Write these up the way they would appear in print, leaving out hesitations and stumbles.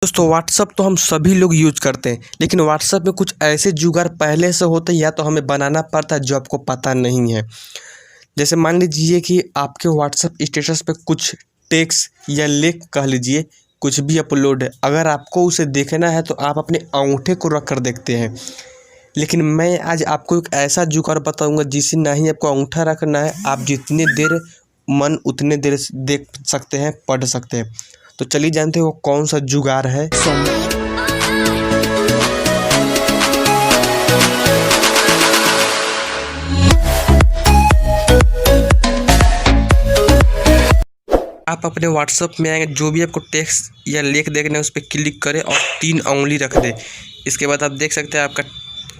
दोस्तों व्हाट्सअप तो हम सभी लोग यूज करते हैं, लेकिन व्हाट्सअप में कुछ ऐसे जुगाड़ पहले से होते हैं या तो हमें बनाना पड़ता है जो आपको पता नहीं है। जैसे मान लीजिए कि आपके व्हाट्सअप स्टेटस पे कुछ टेक्स्ट या लिंक कह लीजिए कुछ भी अपलोड है, अगर आपको उसे देखना है तो आप अपने अंगूठे को रख कर देखते हैं। लेकिन मैं आज आपको एक ऐसा जुगाड़ बताऊंगा जिससे ना ही आपको अंगूठा रखना है, आप जितनी देर मन उतने देर देख सकते हैं, पढ़ सकते हैं। तो चलिए जानते हैं वो कौन सा जुगाड़ है। आप अपने व्हाट्सअप में आएंगे, जो भी आपको टेक्स्ट या लिंक देखना है उस पर क्लिक करें और 3 उंगली रख दें। इसके बाद आप देख सकते हैं आपका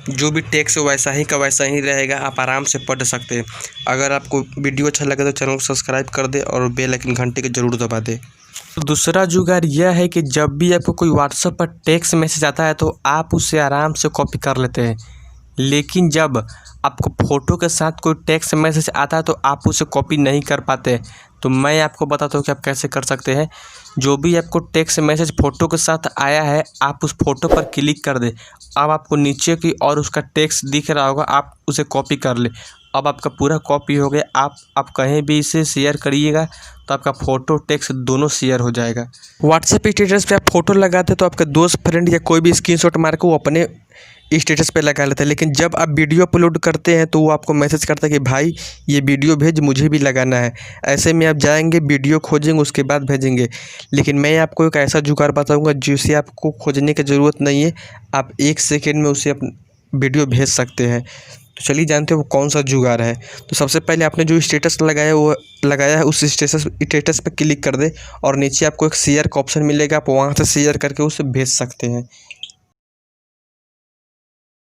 जो भी टेक्स्ट वैसा ही का वैसा ही रहेगा, आप आराम से पढ़ सकते हैं। अगर आपको वीडियो अच्छा लगे तो चैनल को सब्सक्राइब कर दे और बेल आइकन घंटे के जरूर दबा दे। तो दूसरा जुगाड़ यह है कि जब भी आपको कोई व्हाट्सएप पर टेक्स्ट मैसेज आता है तो आप उसे आराम से कॉपी कर लेते हैं, लेकिन जब आपको फ़ोटो के साथ कोई टेक्स्ट मैसेज आता है तो आप उसे कॉपी नहीं कर पाते। तो मैं आपको बताता हूँ कि आप कैसे कर सकते हैं। जो भी आपको टेक्स्ट मैसेज फ़ोटो के साथ आया है, आप उस फ़ोटो पर क्लिक कर दें। अब आपको नीचे की और उसका टेक्स्ट दिख रहा होगा, आप उसे कॉपी कर ले। अब आपका पूरा कॉपी हो गया। आप कहीं भी इसे शेयर करिएगा तो आपका फ़ोटो टेक्स्ट दोनों शेयर हो जाएगा। व्हाट्सएप स्टेटस पे आप फ़ोटो लगाते तो आपका दोस्त फ्रेंड या कोई भी स्क्रीनशॉट मार के वो अपने स्टेटस पे लगा लेता है, लेकिन जब आप वीडियो अपलोड करते हैं तो वो आपको मैसेज करता है कि भाई ये वीडियो भेज, मुझे भी लगाना है। ऐसे में आप जाएंगे, वीडियो खोजेंगे, उसके बाद भेजेंगे। लेकिन मैं आपको एक ऐसा जुगाड़ बताऊंगा जिसे आपको खोजने की ज़रूरत नहीं है, आप 1 सेकेंड में उसे वीडियो भेज सकते हैं। तो चलिए जानते हैं वो कौन सा जुगाड़ है। तो सबसे पहले आपने जो स्टेटस लगाया है उस स्टेटस पे क्लिक कर दे और नीचे आपको एक शेयर का ऑप्शन मिलेगा, आप वहाँ से शेयर करके उसे भेज सकते हैं।